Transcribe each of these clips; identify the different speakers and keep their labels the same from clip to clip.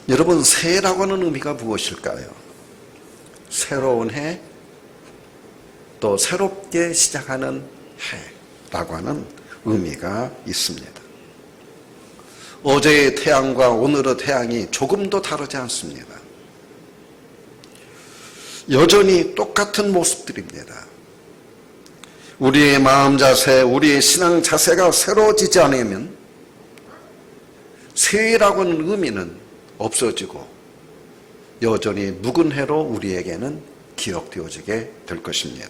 Speaker 1: 여러분, 새해라고 하는 의미가 무엇일까요? 새로운 해, 또 새롭게 시작하는 해라고 하는 의미가 있습니다. 어제의 태양과 오늘의 태양이 조금도 다르지 않습니다. 여전히 똑같은 모습들입니다. 우리의 마음 자세, 우리의 신앙 자세가 새로워지지 않으면 새해라고 하는 의미는 없어지고 여전히 묵은 해로 우리에게는 기억되어지게 될 것입니다.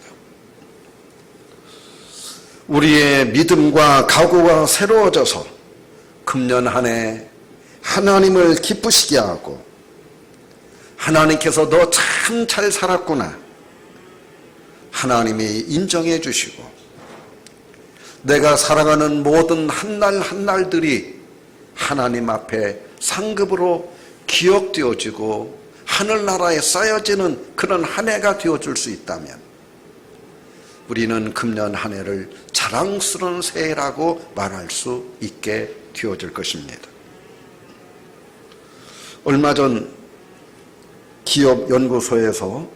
Speaker 1: 우리의 믿음과 각오가 새로워져서 금년 한 해 하나님을 기쁘시게 하고 하나님께서 너 참 잘 살았구나, 하나님이 인정해 주시고 내가 살아가는 모든 한날 한날들이 하나님 앞에 상급으로 기억되어지고 하늘나라에 쌓여지는 그런 한 해가 되어줄 수 있다면 우리는 금년 한 해를 자랑스러운 새해라고 말할 수 있게 되어질 것입니다. 얼마 전 기업연구소에서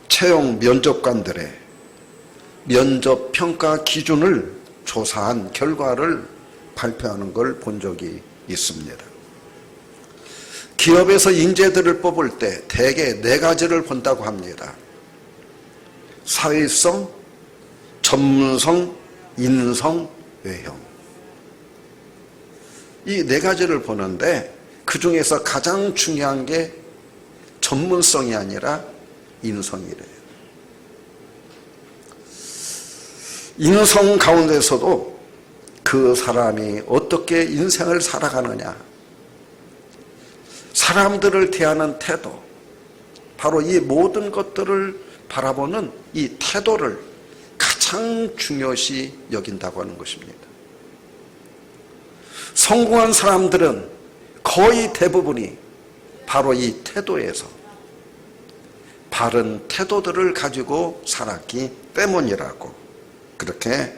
Speaker 1: 채용 면접관들의 면접 평가 기준을 조사한 결과를 발표하는 걸 본 적이 있습니다. 기업에서 인재들을 뽑을 때 대개 4가지를 본다고 합니다. 사회성, 전문성, 인성, 외형. 이 4가지를 보는데 그 중에서 가장 중요한 게 전문성이 아니라 인성이래요. 인성 가운데서도 그 사람이 어떻게 인생을 살아가느냐, 사람들을 대하는 태도, 바로 이 모든 것들을 바라보는 이 태도를 가장 중요시 여긴다고 하는 것입니다. 성공한 사람들은 거의 대부분이 바로 이 태도에서 바른 태도들을 가지고 살았기 때문이라고 그렇게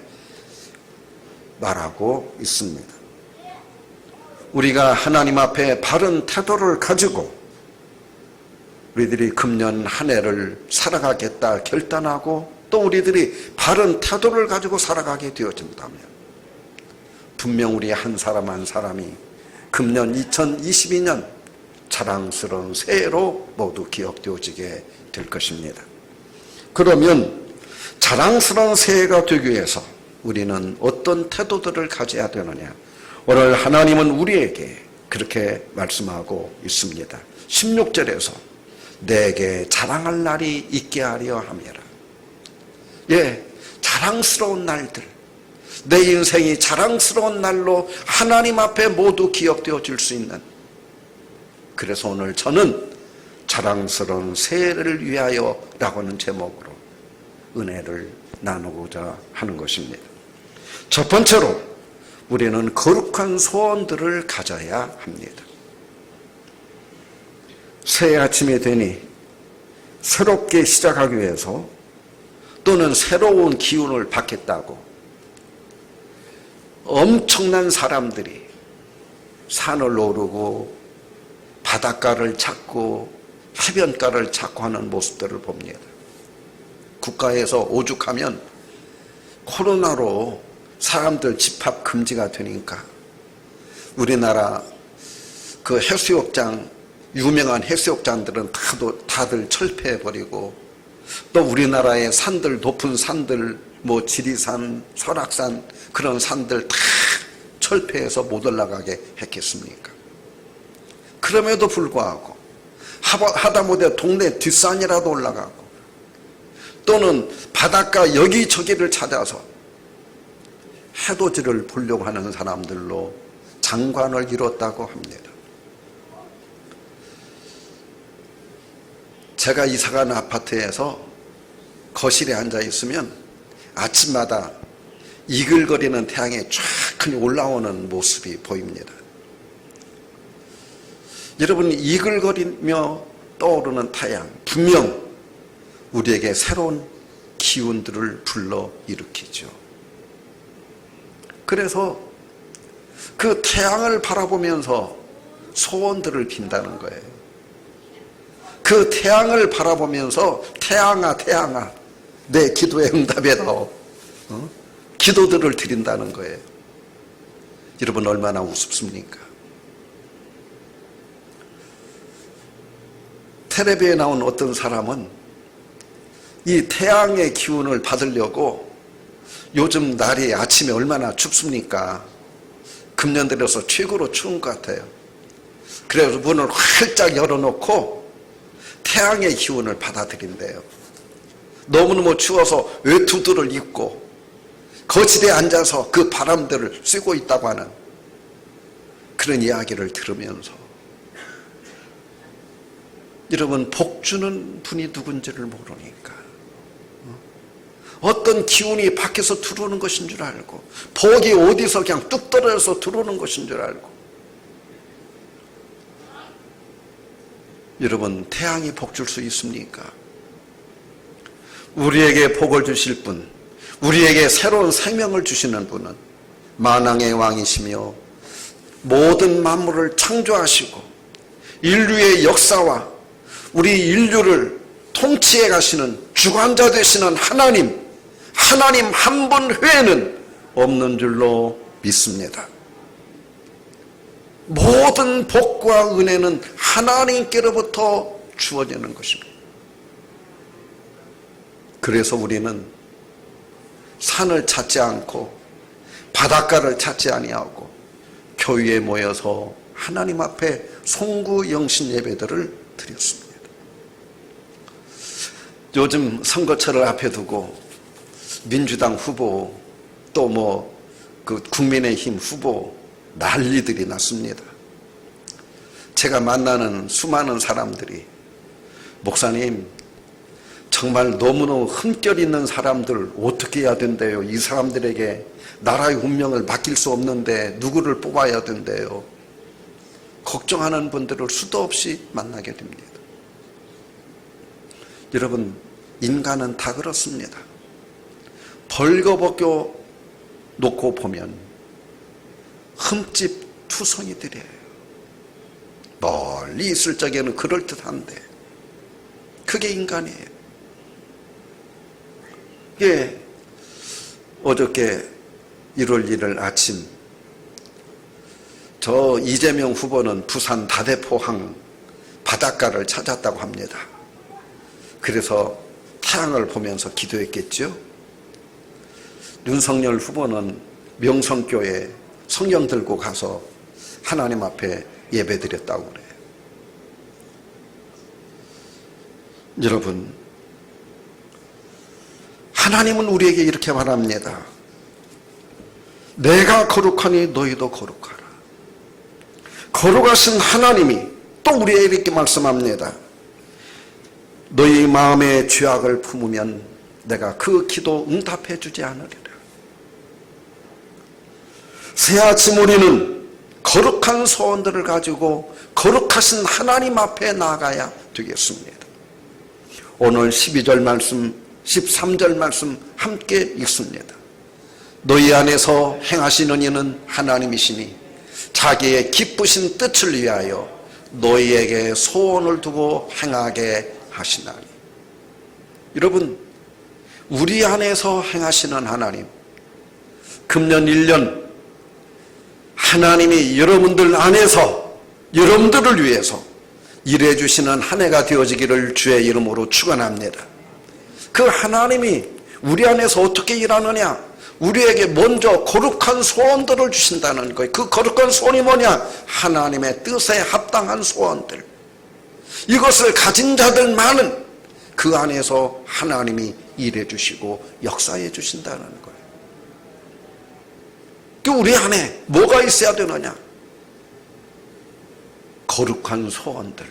Speaker 1: 말하고 있습니다. 우리가 하나님 앞에 바른 태도를 가지고 우리들이 금년 한 해를 살아가겠다 결단하고 또 우리들이 바른 태도를 가지고 살아가게 되어진다면 분명 우리 한 사람 한 사람이 금년 2022년 자랑스러운 새해로 모두 기억되어지게 될 것입니다. 그러면 자랑스러운 새해가 되기 위해서 우리는 어떤 태도들을 가져야 되느냐? 오늘 하나님은 우리에게 그렇게 말씀하고 있습니다. 16절에서 내게 자랑할 날이 있게 하려 함이라. 예, 자랑스러운 날들, 내 인생이 자랑스러운 날로 하나님 앞에 모두 기억되어질 수 있는, 그래서 오늘 저는 자랑스러운 새해를 위하여 라고 하는 제목으로 은혜를 나누고자 하는 것입니다. 첫 번째로 우리는 거룩한 소원들을 가져야 합니다. 새해 아침이 되니 새롭게 시작하기 위해서 또는 새로운 기운을 받겠다고 엄청난 사람들이 산을 오르고 바닷가를 찾고 해변가를 찾고 하는 모습들을 봅니다. 국가에서 오죽하면 코로나로 사람들 집합 금지가 되니까 우리나라 그 해수욕장, 유명한 해수욕장들은 다들 철폐해버리고 또 우리나라의 산들, 높은 산들, 뭐 지리산, 설악산 그런 산들 다 철폐해서 못 올라가게 했겠습니까? 그럼에도 불구하고 하다못해 동네 뒷산이라도 올라가고 또는 바닷가 여기저기를 찾아서 해돋이를 보려고 하는 사람들로 장관을 이뤘다고 합니다. 제가 이사간 아파트에서 거실에 앉아 있으면 아침마다 이글거리는 태양이 쫙 올라오는 모습이 보입니다. 여러분, 이글거리며 떠오르는 태양, 분명 우리에게 새로운 기운들을 불러일으키죠. 그래서 그 태양을 바라보면서 소원들을 빈다는 거예요. 그 태양을 바라보면서 태양아 태양아 내 기도에 응답해다오, 기도들을 드린다는 거예요. 여러분 얼마나 우습습니까? 텔레비에 나온 어떤 사람은 이 태양의 기운을 받으려고 요즘 날이 아침에 얼마나 춥습니까? 금년 들어서 최고로 추운 것 같아요. 그래서 문을 활짝 열어놓고 태양의 기운을 받아들인대요. 너무너무 추워서 외투들을 입고 거실에 앉아서 그 바람들을 쐬고 있다고 하는 그런 이야기를 들으면서 여러분 복 주는 분이 누군지를 모르니까 어떤 기운이 밖에서 들어오는 것인 줄 알고 복이 어디서 그냥 뚝 떨어져서 들어오는 것인 줄 알고 여러분 태양이 복 줄 수 있습니까? 우리에게 복을 주실 분, 우리에게 새로운 생명을 주시는 분은 만왕의 왕이시며 모든 만물을 창조하시고 인류의 역사와 우리 인류를 통치해 가시는 주관자 되시는 하나님 한 분 외에는 없는 줄로 믿습니다. 모든 복과 은혜는 하나님께로부터 주어지는 것입니다. 그래서 우리는 산을 찾지 않고 바닷가를 찾지 아니하고 교회에 모여서 하나님 앞에 송구영신 예배들을 드렸습니다. 요즘 선거철을 앞에 두고 민주당 후보 또 그 국민의힘 후보 난리들이 났습니다. 제가 만나는 수많은 사람들이 목사님 정말 너무너무 흠결 있는 사람들 어떻게 해야 된대요? 이 사람들에게 나라의 운명을 맡길 수 없는데 누구를 뽑아야 된대요? 걱정하는 분들을 수도 없이 만나게 됩니다. 여러분 인간은 다 그렇습니다. 벌거벗겨 놓고 보면 흠집투성이들이에요. 멀리 있을 적에는 그럴듯한데 그게 인간이에요. 이게 어저께 1월 1일 아침 저 이재명 후보는 부산 다대포항 바닷가를 찾았다고 합니다. 그래서 태양을 보면서 기도했겠죠. 윤석열 후보는 명성교회 성경 들고 가서 하나님 앞에 예배드렸다고 그래요. 여러분 하나님은 우리에게 이렇게 말합니다. 내가 거룩하니 너희도 거룩하라. 거룩하신 하나님이 또 우리에게 이렇게 말씀합니다. 너희 마음에 죄악을 품으면 내가 그 기도 응답해 주지 않으리라. 새아침 우리는 거룩한 소원들을 가지고 거룩하신 하나님 앞에 나아가야 되겠습니다. 오늘 12절 말씀 13절 말씀 함께 읽습니다. 너희 안에서 행하시는 이는 하나님이시니 자기의 기쁘신 뜻을 위하여 너희에게 소원을 두고 행하게 하시나니. 여러분 우리 안에서 행하시는 하나님, 금년 1년 하나님이 여러분들 안에서 여러분들을 위해서 일해 주시는 한 해가 되어지기를 주의 이름으로 축원합니다. 그 하나님이 우리 안에서 어떻게 일하느냐? 우리에게 먼저 거룩한 소원들을 주신다는 거예요. 그 거룩한 소원이 뭐냐? 하나님의 뜻에 합당한 소원들. 이것을 가진 자들만은 그 안에서 하나님이 일해 주시고 역사해 주신다는 거예요. 우리 안에 뭐가 있어야 되느냐? 거룩한 소원들,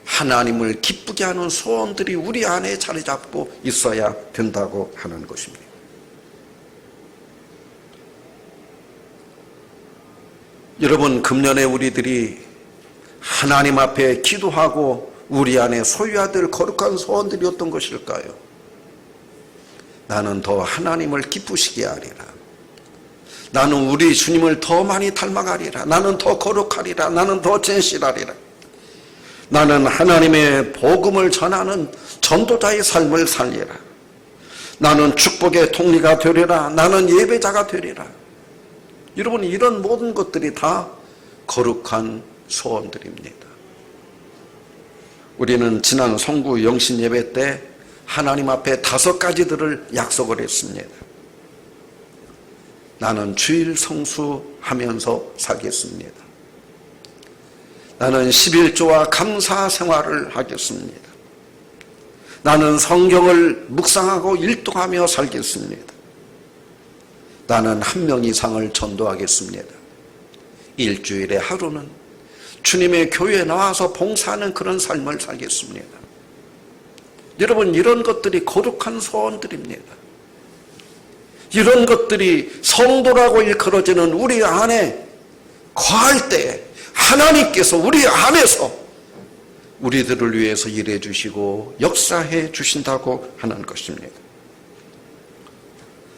Speaker 1: 하나님을 기쁘게 하는 소원들이 우리 안에 자리 잡고 있어야 된다고 하는 것입니다. 여러분 금년에 우리들이 하나님 앞에 기도하고 우리 안에 소유해야 될 거룩한 소원들이 어떤 것일까요? 나는 더 하나님을 기쁘시게 하리라. 나는 우리 주님을 더 많이 닮아가리라. 나는 더 거룩하리라. 나는 더 진실하리라. 나는 하나님의 복음을 전하는 전도자의 삶을 살리라. 나는 축복의 통리가 되리라. 나는 예배자가 되리라. 여러분, 이런 모든 것들이 다 거룩한 소원들입니다. 우리는 지난 성구 영신 예배 때 하나님 앞에 5가지들을 약속을 했습니다. 나는 주일 성수하면서 살겠습니다. 나는 11조와 감사 생활을 하겠습니다. 나는 성경을 묵상하고 일독하며 살겠습니다. 나는 1명 이상을 전도하겠습니다. 일주일에 하루는 주님의 교회에 나와서 봉사하는 그런 삶을 살겠습니다. 여러분, 이런 것들이 거룩한 소원들입니다. 이런 것들이 성도라고 일컬어지는 우리 안에 거할 때 하나님께서 우리 안에서 우리들을 위해서 일해 주시고 역사해 주신다고 하는 것입니다.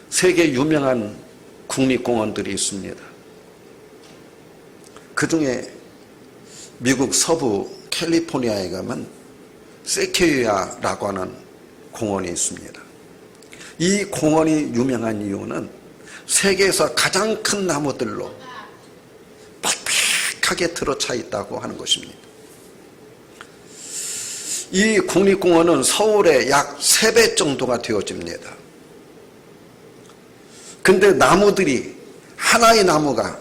Speaker 1: 세계 유명한 국립공원들이 있습니다. 그 중에 미국 서부 캘리포니아에 가면 세퀘이아라고 하는 공원이 있습니다. 이 공원이 유명한 이유는 세계에서 가장 큰 나무들로 빽빽하게 들어차 있다고 하는 것입니다. 이 국립공원은 서울의 약 3배 정도가 되어집니다. 근데 나무들이, 하나의 나무가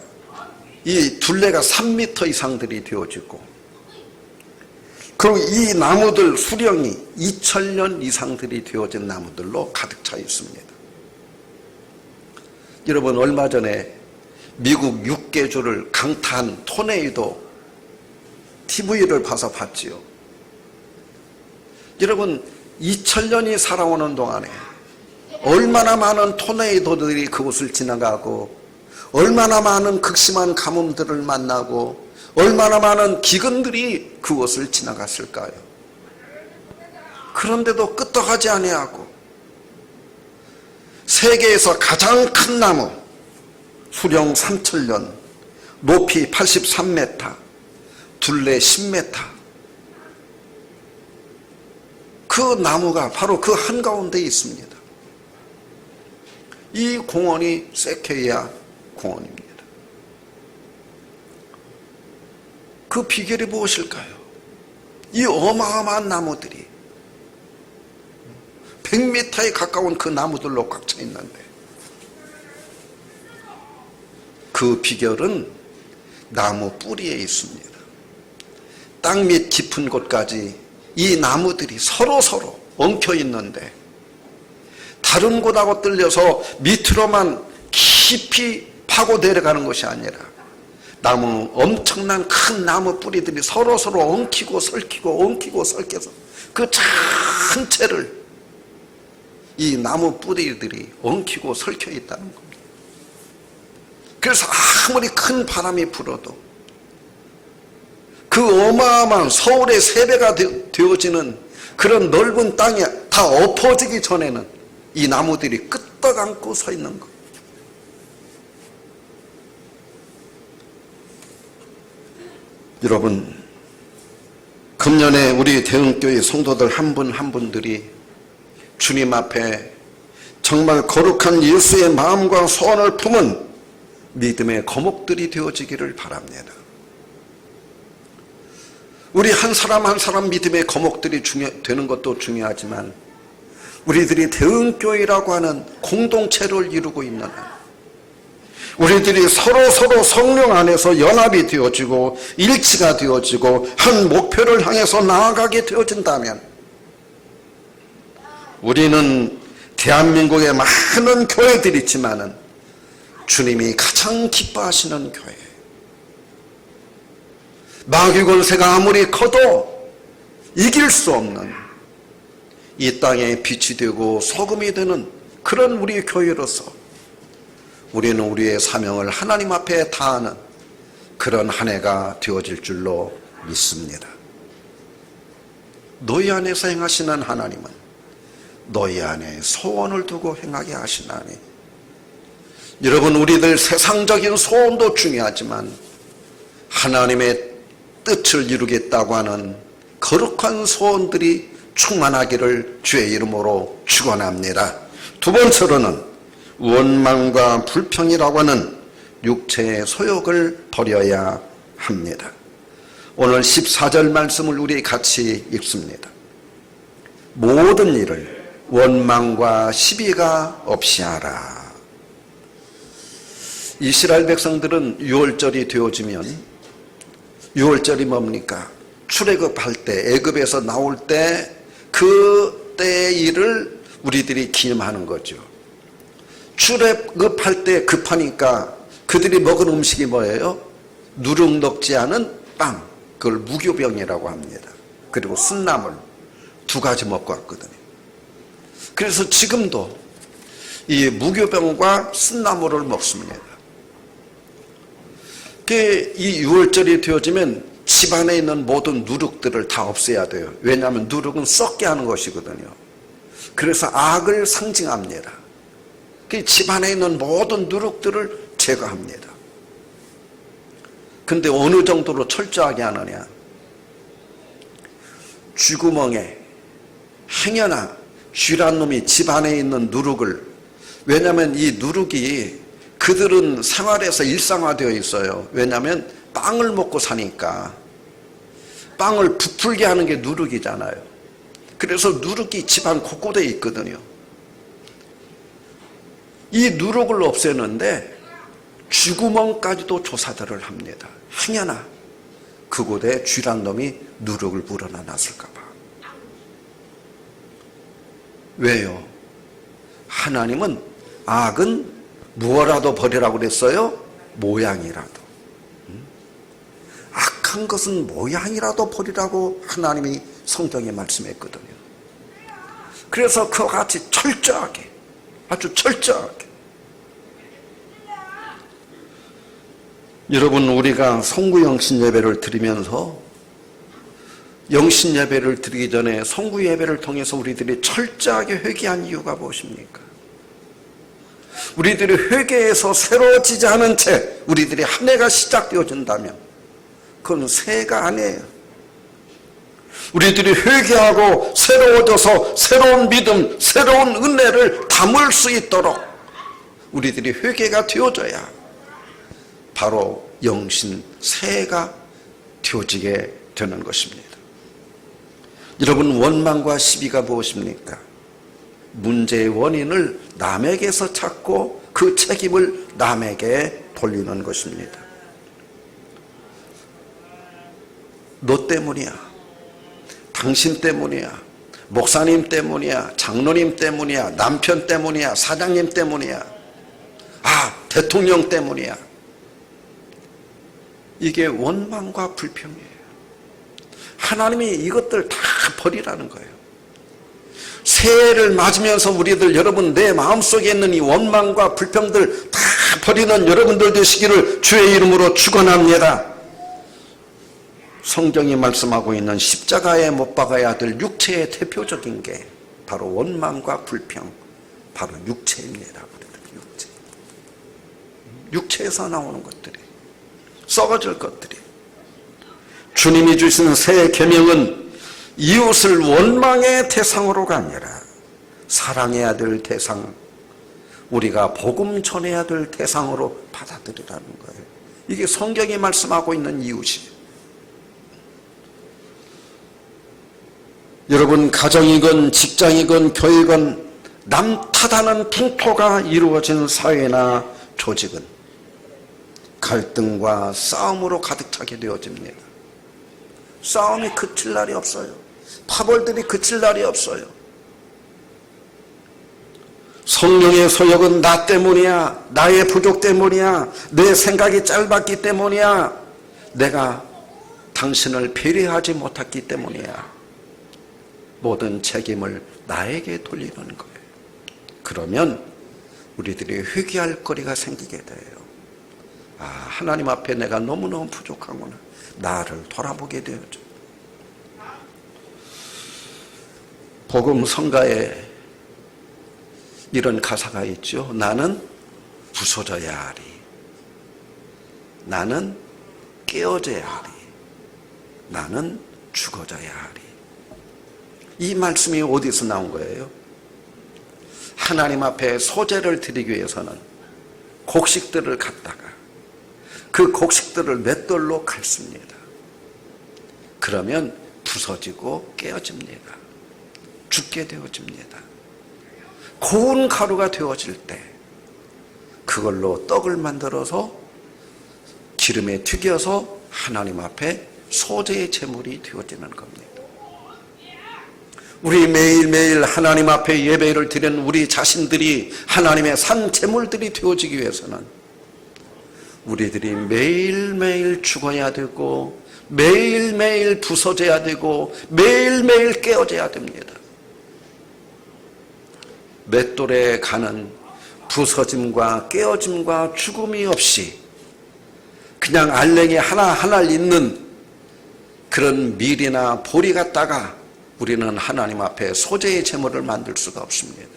Speaker 1: 이 둘레가 3m 이상들이 되어지고, 그리고 이 나무들 수령이 2000년 이상들이 되어진 나무들로 가득 차 있습니다. 여러분, 얼마 전에 미국 6개주를 강타한 토네이도 TV를 봐서 봤지요. 여러분, 2000년이 살아오는 동안에 얼마나 많은 토네이도들이 그곳을 지나가고, 얼마나 많은 극심한 가뭄들을 만나고, 얼마나 많은 기근들이 그곳을 지나갔을까요? 그런데도 끄떡하지 아니하고 세계에서 가장 큰 나무, 수령 3000년, 높이 83m, 둘레 10m, 그 나무가 바로 그 한가운데에 있습니다. 이 공원이 세퀘이아 공원입니다. 그 비결이 무엇일까요? 이 어마어마한 나무들이 100m에 가까운 그 나무들로 꽉 차 있는데, 그 비결은 나무 뿌리에 있습니다. 땅 밑 깊은 곳까지 이 나무들이 서로 엉켜 있는데, 다른 곳하고 뚫려서 밑으로만 깊이 파고 내려가는 것이 아니라 엄청난 큰 나무 뿌리들이 서로 엉키고 설켜서 그 전체를 이 나무 뿌리들이 엉키고 설켜 있다는 겁니다. 그래서 아무리 큰 바람이 불어도 그 어마어마한 서울의 3배가 되어지는 그런 넓은 땅에 다 엎어지기 전에는 이 나무들이 끄떡 안고 서 있는 것. 여러분, 금년에 우리 대흥교회 성도들 한 분 한 분들이 주님 앞에 정말 거룩한 예수의 마음과 소원을 품은 믿음의 거목들이 되어지기를 바랍니다. 우리 한 사람 한 사람 믿음의 거목들이 되는 것도 중요하지만, 우리들이 대흥교회라고 하는 공동체를 이루고 있는 한, 우리들이 서로 성령 안에서 연합이 되어지고 일치가 되어지고 한 목표를 향해서 나아가게 되어진다면, 우리는 대한민국에 많은 교회들이 있지만은 주님이 가장 기뻐하시는 교회, 마귀 권세가 아무리 커도 이길 수 없는 이 땅에 빛이 되고 소금이 되는 그런 우리 교회로서 우리는 우리의 사명을 하나님 앞에 다하는 그런 한 해가 되어질 줄로 믿습니다. 너희 안에서 행하시는 하나님은 너희 안에 소원을 두고 행하게 하시나니 여러분, 우리들 세상적인 소원도 중요하지만 하나님의 뜻을 이루겠다고 하는 거룩한 소원들이 충만하기를 주의 이름으로 축원합니다. 두 번째로는 원망과 불평이라고 하는 육체의 소욕을 버려야 합니다. 오늘 14절 말씀을 우리 같이 읽습니다. 모든 일을 원망과 시비가 없이 하라. 이스라엘 백성들은 유월절이 되어지면, 유월절이 뭡니까? 출애굽할 때, 애굽에서 나올 때 그때의 일을 우리들이 기념하는 거죠. 출애굽할 때 급하니까 그들이 먹은 음식이 뭐예요? 누룩 녹지 않은 빵, 그걸 무교병이라고 합니다. 그리고 순나물 두 가지 먹고 왔거든요. 그래서 지금도 이 무교병과 순나물을 먹습니다. 이 유월절이 되어지면 집안에 있는 모든 누룩들을 다 없애야 돼요. 왜냐하면 누룩은 썩게 하는 것이거든요. 그래서 악을 상징합니다. 집안에 있는 모든 누룩들을 제거합니다. 근데 어느 정도로 철저하게 하느냐? 쥐구멍에 행여나 쥐란 놈이 집안에 있는 누룩을, 왜냐하면 이 누룩이 그들은 생활에서 일상화되어 있어요. 왜냐하면 빵을 먹고 사니까 빵을 부풀게 하는 게 누룩이잖아요. 그래서 누룩이 집안 곳곳에 있거든요. 이 누룩을 없애는데 쥐구멍까지도 조사들을 합니다. 행여나 그곳에 쥐란 놈이 누룩을 불어나 놨을까 봐. 왜요? 하나님은 악은 무엇라도 버리라고 그랬어요? 모양이라도. 악한 것은 모양이라도 버리라고 하나님이 성경에 말씀했거든요. 그래서 그와 같이 철저하게, 아주 철저하게. 여러분, 우리가 성구 영신 예배를 드리면서 영신 예배를 드리기 전에 성구 예배를 통해서 우리들이 철저하게 회개한 이유가 무엇입니까? 우리들이 회개해서 새로워지지 않은 채 우리들이 한 해가 시작되어진다면 그건 새해가 아니에요. 우리들이 회개하고 새로워져서 새로운 믿음, 새로운 은혜를 담을 수 있도록 우리들이 회개가 되어져야 바로 영신 새해가 되어지게 되는 것입니다. 여러분, 원망과 시비가 무엇입니까? 문제의 원인을 남에게서 찾고 그 책임을 남에게 돌리는 것입니다. 너 때문이야, 당신 때문이야, 목사님 때문이야, 장로님 때문이야, 남편 때문이야, 사장님 때문이야, 대통령 때문이야. 이게 원망과 불평이에요. 하나님이 이것들 다 버리라는 거예요. 새해를 맞으면서 우리들, 여러분, 내 마음속에 있는 이 원망과 불평들 다 버리는 여러분들 되시기를 주의 이름으로 축원합니다. 성경이 말씀하고 있는 십자가에 못 박아야 될 육체의 대표적인 게 바로 원망과 불평, 바로 육체입니다. 육체에서 나오는 것들이, 썩어질 것들이. 주님이 주시는 새 계명은 이웃을 원망의 대상으로가 아니라 사랑해야 될 대상, 우리가 복음 전해야 될 대상으로 받아들이라는 거예요. 이게 성경이 말씀하고 있는 이웃이에요. 여러분, 가정이건 직장이건 교회건 남 탓하는 풍토가 이루어진 사회나 조직은 갈등과 싸움으로 가득 차게 되어집니다. 싸움이 그칠 날이 없어요. 파벌들이 그칠 날이 없어요. 성령의 소욕은 나 때문이야, 나의 부족 때문이야, 내 생각이 짧았기 때문이야, 내가 당신을 배려하지 못했기 때문이야. 모든 책임을 나에게 돌리는 거예요. 그러면 우리들이 회개할 거리가 생기게 돼요. 하나님 앞에 내가 너무너무 부족하구나. 나를 돌아보게 되어져. 복음 성가에 이런 가사가 있죠. 나는 부서져야 하리. 나는 깨어져야 하리. 나는 죽어져야 하리. 이 말씀이 어디서 나온 거예요? 하나님 앞에 소제를 드리기 위해서는 곡식들을 갖다가 그 곡식들을 맷돌로 갈습니다. 그러면 부서지고 깨어집니다. 죽게 되어집니다. 고운 가루가 되어질 때 그걸로 떡을 만들어서 기름에 튀겨서 하나님 앞에 소제의 제물이 되어지는 겁니다. 우리 매일매일 하나님 앞에 예배를 드리는 우리 자신들이 하나님의 산 제물들이 되어지기 위해서는 우리들이 매일매일 죽어야 되고 매일매일 부서져야 되고 매일매일 깨어져야 됩니다. 맷돌에 가는 부서짐과 깨어짐과 죽음이 없이 그냥 알랭이 하나하나 있는 그런 밀이나 보리 갖다가 우리는 하나님 앞에 소제의 제물을 만들 수가 없습니다.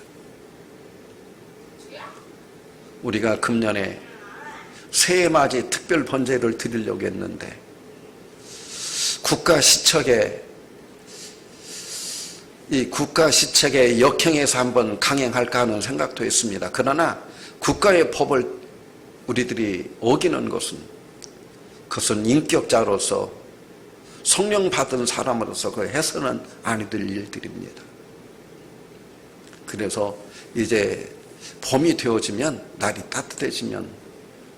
Speaker 1: 우리가 금년에 새해맞이 특별 번제를 드리려고 했는데 국가시책의 역행에서 한번 강행할까 하는 생각도 했습니다. 그러나 국가의 법을 우리들이 어기는 그것은 인격자로서 성령 받은 사람으로서 그 해서는 아니 될 일들입니다. 그래서 이제 봄이 되어지면 날이 따뜻해지면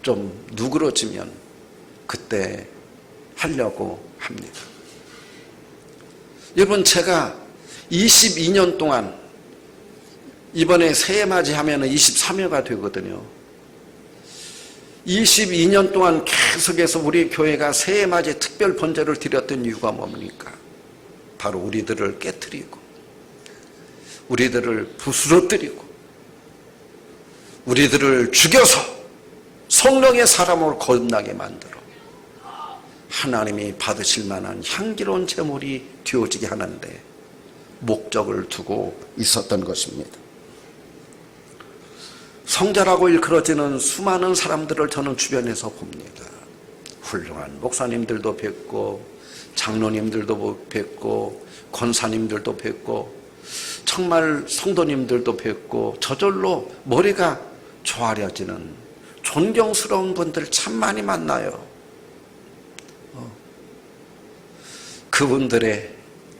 Speaker 1: 좀 누그러지면 그때 하려고 합니다. 여러분, 제가 22년 동안 이번에 새해 맞이하면 23회가 되거든요. 22년 동안 계속해서 우리 교회가 새해 맞이 특별 번제를 드렸던 이유가 뭡니까? 바로 우리들을 깨트리고 우리들을 부스러뜨리고 우리들을 죽여서 성령의 사람으로 거듭나게 만들어 하나님이 받으실 만한 향기로운 제물이 되어지게 하는데 목적을 두고 있었던 것입니다. 성자라고 일컬어지는 수많은 사람들을 저는 주변에서 봅니다. 훌륭한 목사님들도 뵙고 장로님들도 뵙고 권사님들도 뵙고 정말 성도님들도 뵙고 저절로 머리가 조아려지는 존경스러운 분들 참 많이 만나요. 그분들의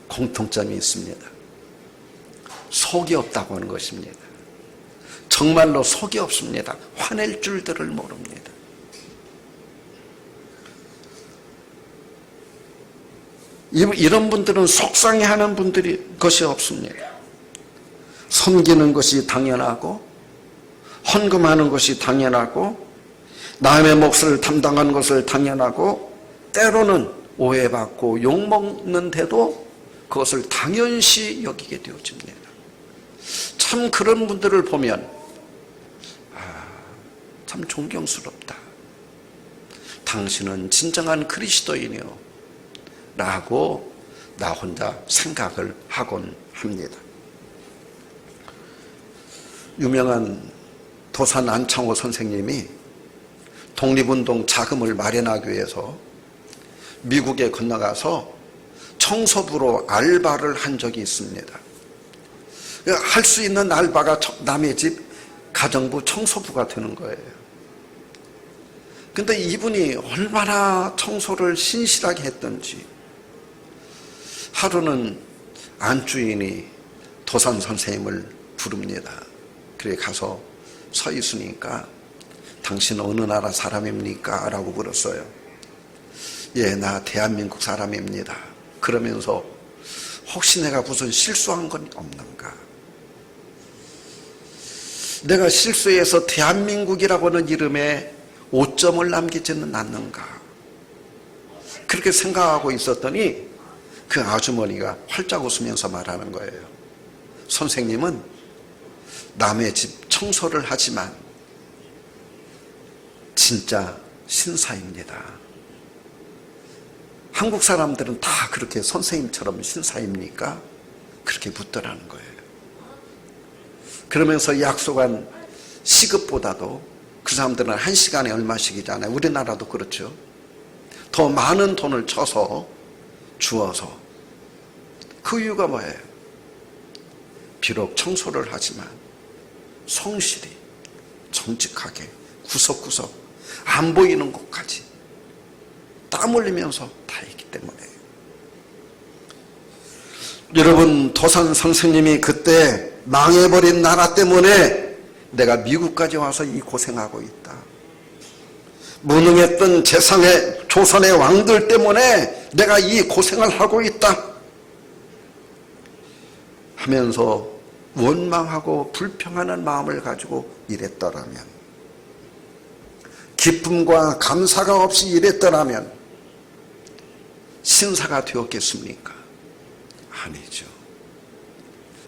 Speaker 1: 공통점이 있습니다. 속이 없다고 하는 것입니다. 정말로 속이 없습니다. 화낼 줄들을 모릅니다. 이런 분들은 속상해하는 것이 없습니다. 섬기는 것이 당연하고 헌금하는 것이 당연하고 남의 몫을 담당하는 것을 당연하고 때로는 오해받고 욕먹는데도 그것을 당연시 여기게 되어집니다. 참 그런 분들을 보면 참 존경스럽다. 당신은 진정한 그리스도인이요 라고 나 혼자 생각을 하곤 합니다. 유명한 도산 안창호 선생님이 독립운동 자금을 마련하기 위해서 미국에 건너가서 청소부로 알바를 한 적이 있습니다. 할 수 있는 알바가 남의 집 가정부 청소부가 되는 거예요. 근데 이분이 얼마나 청소를 신실하게 했던지 하루는 안주인이 도산 선생님을 부릅니다. 그래 가서 서 있으니까 당신 어느 나라 사람입니까? 라고 물었어요. 예, 나 대한민국 사람입니다. 그러면서 혹시 내가 무슨 실수한 건 없는가? 내가 실수해서 대한민국이라고 하는 이름에 오점을 남기지는 않는가? 그렇게 생각하고 있었더니 그 아주머니가 활짝 웃으면서 말하는 거예요. 선생님은 남의 집 청소를 하지만 진짜 신사입니다. 한국 사람들은 다 그렇게 선생님처럼 신사입니까? 그렇게 묻더라는 거예요. 그러면서 약속한 시급보다도 그 사람들은 한 시간에 얼마씩이잖아요. 우리나라도 그렇죠. 더 많은 돈을 쳐서 주어서. 그 이유가 뭐예요? 비록 청소를 하지만 성실히 정직하게 구석구석 안 보이는 곳까지 땀 흘리면서 다 했기 때문에. 여러분, 도산 선생님이 그때 망해버린 나라 때문에 내가 미국까지 와서 이 고생하고 있다. 무능했던 조선의 왕들 때문에 내가 이 고생을 하고 있다 하면서 원망하고 불평하는 마음을 가지고 일했더라면, 기쁨과 감사가 없이 일했더라면 신사가 되었겠습니까? 아니죠.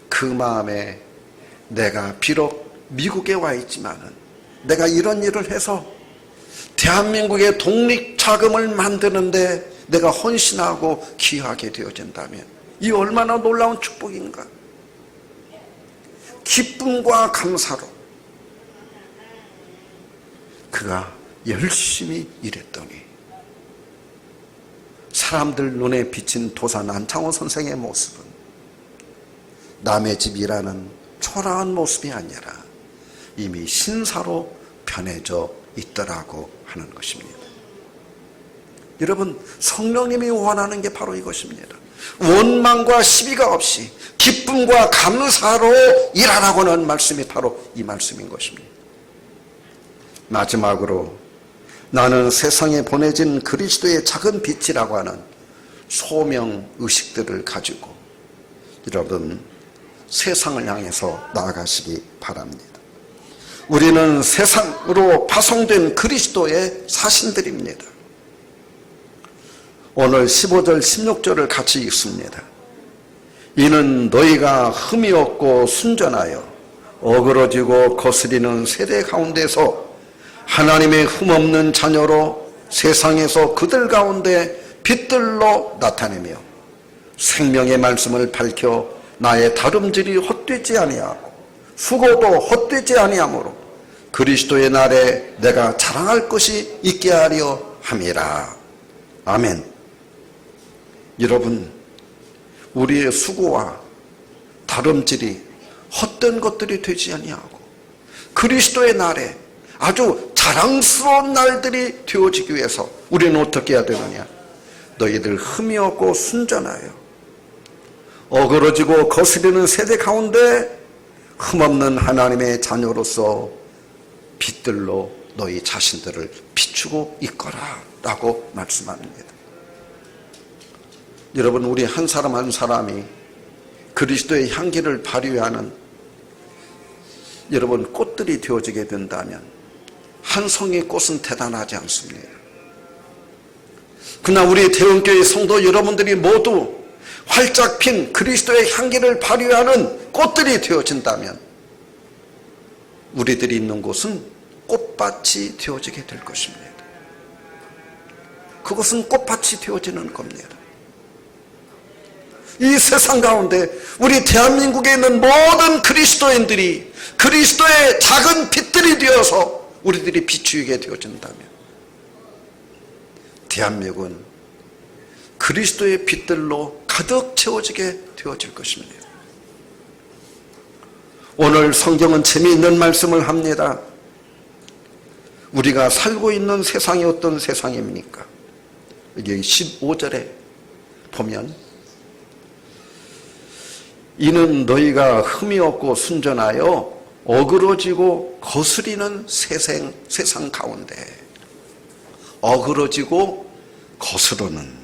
Speaker 1: 그 마음에 내가 비록 미국에 와 있지만은 내가 이런 일을 해서 대한민국의 독립자금을 만드는데 내가 헌신하고 기여하게 되어진다면 이 얼마나 놀라운 축복인가. 기쁨과 감사로 그가 열심히 일했더니 사람들 눈에 비친 도산 안창호 선생의 모습은 남의 집 일하는 초라한 모습이 아니라 이미 신사로 변해져 있더라고 하는 것입니다. 여러분, 성령님이 원하는 게 바로 이것입니다. 원망과 시비가 없이 기쁨과 감사로 일하라고 하는 말씀이 바로 이 말씀인 것입니다. 마지막으로 나는 세상에 보내진 그리스도의 작은 빛이라고 하는 소명의식들을 가지고 여러분 세상을 향해서 나아가시기 바랍니다. 우리는 세상으로 파송된 그리스도의 사신들입니다. 오늘 15절 16절을 같이 읽습니다. 이는 너희가 흠이 없고 순전하여 어그러지고 거스리는 세대 가운데서 하나님의 흠없는 자녀로 세상에서 그들 가운데 빛들로 나타내며 생명의 말씀을 밝혀 나의 다름질이 헛되지 아니하고 수고도 헛되지 아니하므로 그리스도의 날에 내가 자랑할 것이 있게 하려 함이라. 아멘. 여러분, 우리의 수고와 다름질이 헛된 것들이 되지 아니하고 그리스도의 날에 아주 자랑스러운 날들이 되어지기 위해서 우리는 어떻게 해야 되느냐? 너희들 흠이 없고 순전하여 어그러지고 거스리는 세대 가운데 흠없는 하나님의 자녀로서 빛들로 너희 자신들을 비추고 있거라 라고 말씀합니다. 여러분, 우리 한 사람 한 사람이 그리스도의 향기를 발휘하는 여러분 꽃들이 되어지게 된다면 한 송이 꽃은 대단하지 않습니다. 그러나 우리 대원교회 성도 여러분들이 모두 활짝 핀 그리스도의 향기를 발휘하는 꽃들이 되어진다면 우리들이 있는 곳은 꽃밭이 되어지게 될 것입니다. 그것은 꽃밭이 되어지는 겁니다. 이 세상 가운데 우리 대한민국에 있는 모든 그리스도인들이 그리스도의 작은 빛들이 되어서 우리들이 비추게 되어진다면 대한민국은 그리스도의 빛들로 가득 채워지게 되어질 것입니다. 오늘 성경은 재미있는 말씀을 합니다. 우리가 살고 있는 세상이 어떤 세상입니까? 여기 15절에 보면 이는 너희가 흠이 없고 순전하여 어그러지고 거스리는 세상 가운데 어그러지고 거스르는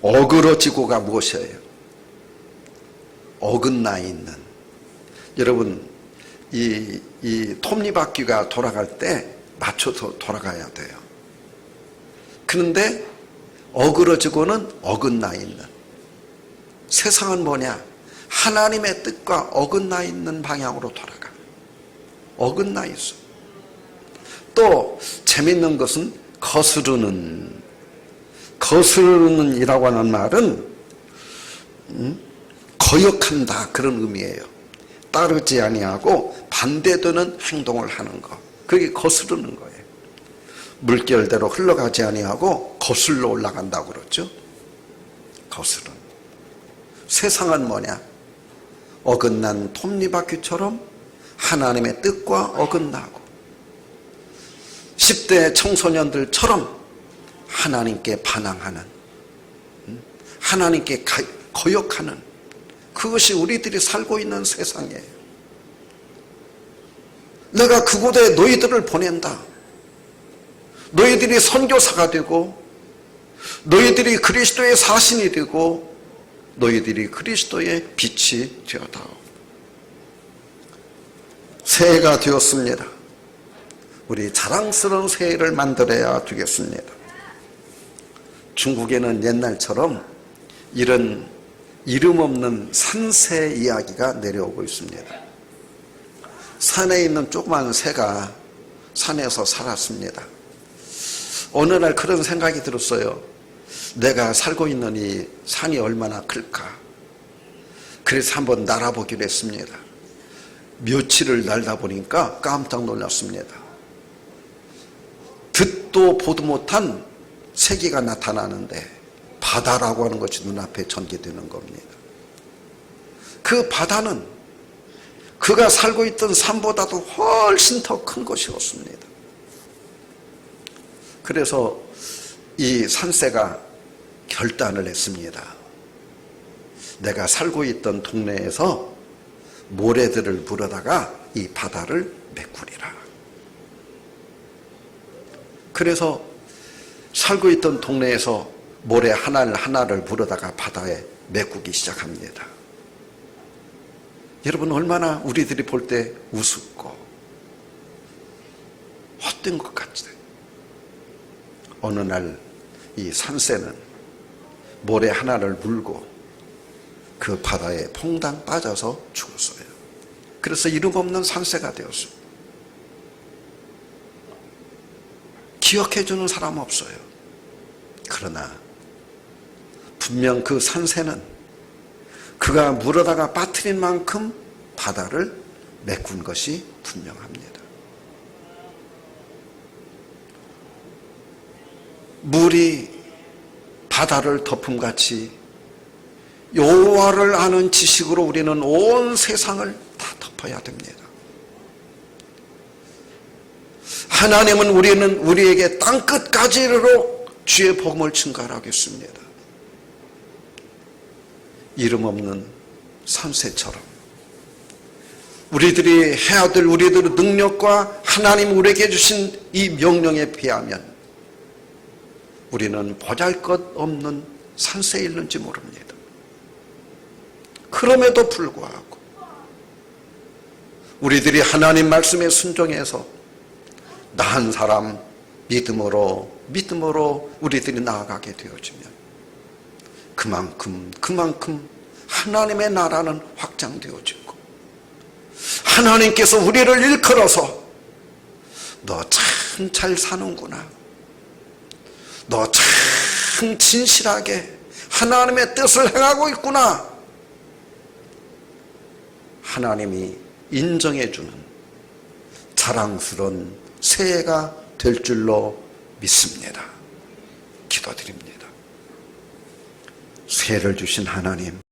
Speaker 1: 어그러지고가 무엇이에요? 어긋나 있는. 여러분 이 톱니바퀴가 돌아갈 때 맞춰서 돌아가야 돼요. 그런데 어그러지고는 어긋나 있는. 세상은 뭐냐? 하나님의 뜻과 어긋나 있는 방향으로 돌아가. 어긋나 있어. 또 재밌는 것은 거스르는. 거스르는이라고 하는 말은 거역한다 그런 의미예요. 따르지 아니하고 반대되는 행동을 하는 것. 그게 거스르는 거예요. 물결대로 흘러가지 아니하고 거슬러 올라간다고 그러죠. 거스르는. 세상은 뭐냐? 어긋난 톱니바퀴처럼 하나님의 뜻과 어긋나고 10대 청소년들처럼 하나님께 반항하는, 하나님께 거역하는, 그것이 우리들이 살고 있는 세상이에요. 내가 그곳에 너희들을 보낸다. 너희들이 선교사가 되고, 너희들이 그리스도의 사신이 되고, 너희들이 그리스도의 빛이 되어다오. 새해가 되었습니다. 우리 자랑스러운 새해를 만들어야 되겠습니다. 중국에는 옛날처럼 이런 이름 없는 산새 이야기가 내려오고 있습니다. 산에 있는 조그만 새가 산에서 살았습니다. 어느 날 그런 생각이 들었어요. 내가 살고 있는 이 산이 얼마나 클까? 그래서 한번 날아보기로 했습니다. 며칠을 날다 보니까 깜짝 놀랐습니다. 듣도 보도 못한 세계가 나타나는데 바다라고 하는 것이 눈앞에 전개되는 겁니다. 그 바다는 그가 살고 있던 산보다도 훨씬 더 큰 것이었습니다. 그래서 이 산새가 결단을 했습니다. 내가 살고 있던 동네에서 모래들을 물어다가 이 바다를 메꾸리라. 그래서 살고 있던 동네에서 모래 하나를 물어다가 바다에 메꾸기 시작합니다. 여러분, 얼마나 우리들이 볼 때 우습고 헛된 것 같지? 어느 날 이 산새는 모래 하나를 물고 그 바다에 퐁당 빠져서 죽었어요. 그래서 이름 없는 산새가 되었습니다. 기억해주는 사람 없어요. 그러나 분명 그 산새는 그가 물어다가 빠뜨린 만큼 바다를 메꾼 것이 분명합니다. 물이 바다를 덮음같이 여호와를 아는 지식으로 우리는 온 세상을 다 덮어야 됩니다. 하나님은 우리에게 땅끝까지 이르러 주의 복음을 증가하겠습니다. 이름 없는 산새처럼 우리들이 해야 될 우리들의 능력과 하나님 우리에게 주신 이 명령에 비하면 우리는 보잘것없는 산새일는지 모릅니다. 그럼에도 불구하고 우리들이 하나님 말씀에 순종해서 나 한 사람 믿음으로 우리들이 나아가게 되어지면 그만큼 하나님의 나라는 확장되어지고 하나님께서 우리를 일컬어서 너 참 잘 사는구나, 너 참 진실하게 하나님의 뜻을 행하고 있구나, 하나님이 인정해주는 자랑스러운 새해가 될 줄로 믿습니다. 기도드립니다. 새해를 주신 하나님,